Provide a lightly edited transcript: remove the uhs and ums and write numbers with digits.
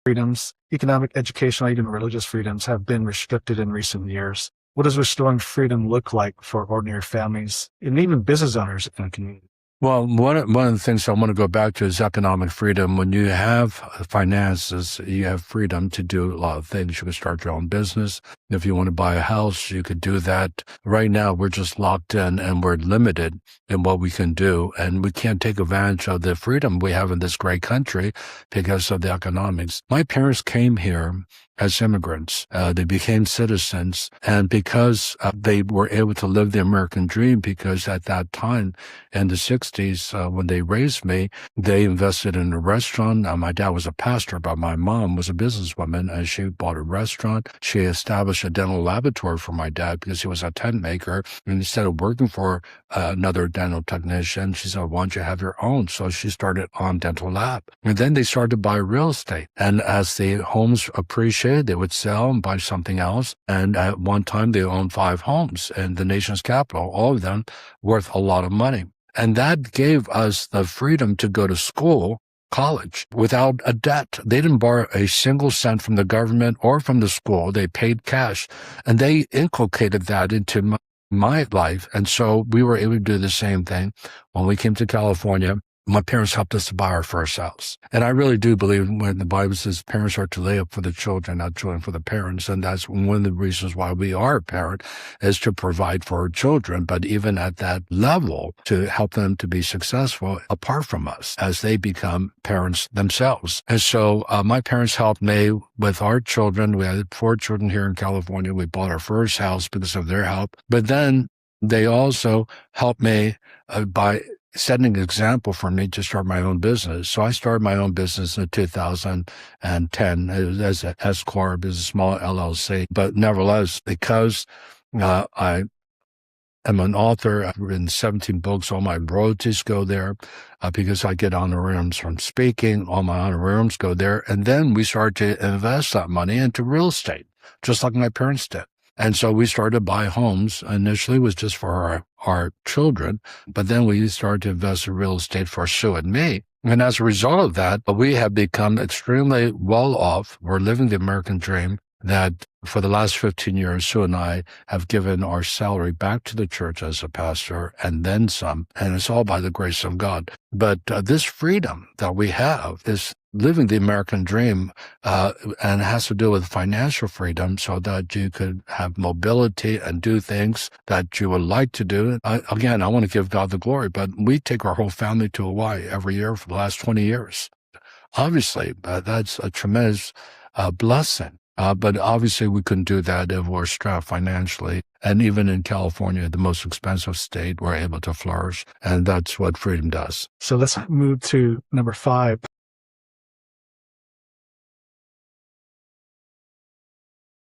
freedoms, economic, educational, even religious freedoms have been restricted in recent years. What does restoring freedom look like for ordinary families and even business owners in the community? Well, one of the things I want to go back to is economic freedom. When you have finances, you have freedom to do a lot of things. You can start your own business. If you want to buy a house, you could do that. Right now, we're just locked in and we're limited in what we can do. And we can't take advantage of the freedom we have in this great country because of the economics. My parents came here as immigrants. They became citizens. And because they were able to live the American dream, because at that time in the 60s, when they raised me, they invested in a restaurant. My dad was a pastor, but my mom was a businesswoman, and she bought a restaurant. She established a dental laboratory for my dad because he was a tent maker. And instead of working for another dental technician, she said, why don't you have your own? So she started on dental lab. And then they started to buy real estate. And as the homes appreciated, they would sell and buy something else. And at one time, they owned 5 homes in the nation's capital, all of them worth a lot of money. And that gave us the freedom to go to school, college, without a debt. They didn't borrow a single cent from the government or from the school. They paid cash. And they inculcated that into my life. And so we were able to do the same thing when we came to California. My parents helped us to buy our first house. And I really do believe when the Bible says parents are to lay up for the children, not children for the parents. And that's one of the reasons why we are a parent, is to provide for our children. But even at that level, to help them to be successful apart from us as they become parents themselves. And so my parents helped me with our children. We had 4 children here in California. We bought our first house because of their help. But then they also helped me by setting an example for me to start my own business. So I started my own business in 2010 as an S Corp, as a small LLC. But nevertheless, because I am an author, I've written 17 books, all my royalties go there. Because I get honorariums from speaking, all my honorariums go there. And then we started to invest that money into real estate, just like my parents did. And so we started to buy homes. Initially, it was just for our children, but then we started to invest in real estate for Sue and me. And as a result of that, we have become extremely well off. We're living the American dream, that for the last 15 years, Sue and I have given our salary back to the church as a pastor and then some, and it's all by the grace of God. But this freedom that we have, this living the American dream, and it has to do with financial freedom so that you could have mobility and do things that you would like to do. Again, I want to give God the glory, but we take our whole family to Hawaii every year for the last 20 years. Obviously, that's a tremendous blessing. But obviously we couldn't do that if we're strapped financially. And even in California, the most expensive state, we're able to flourish. And that's what freedom does. So let's move to number 5.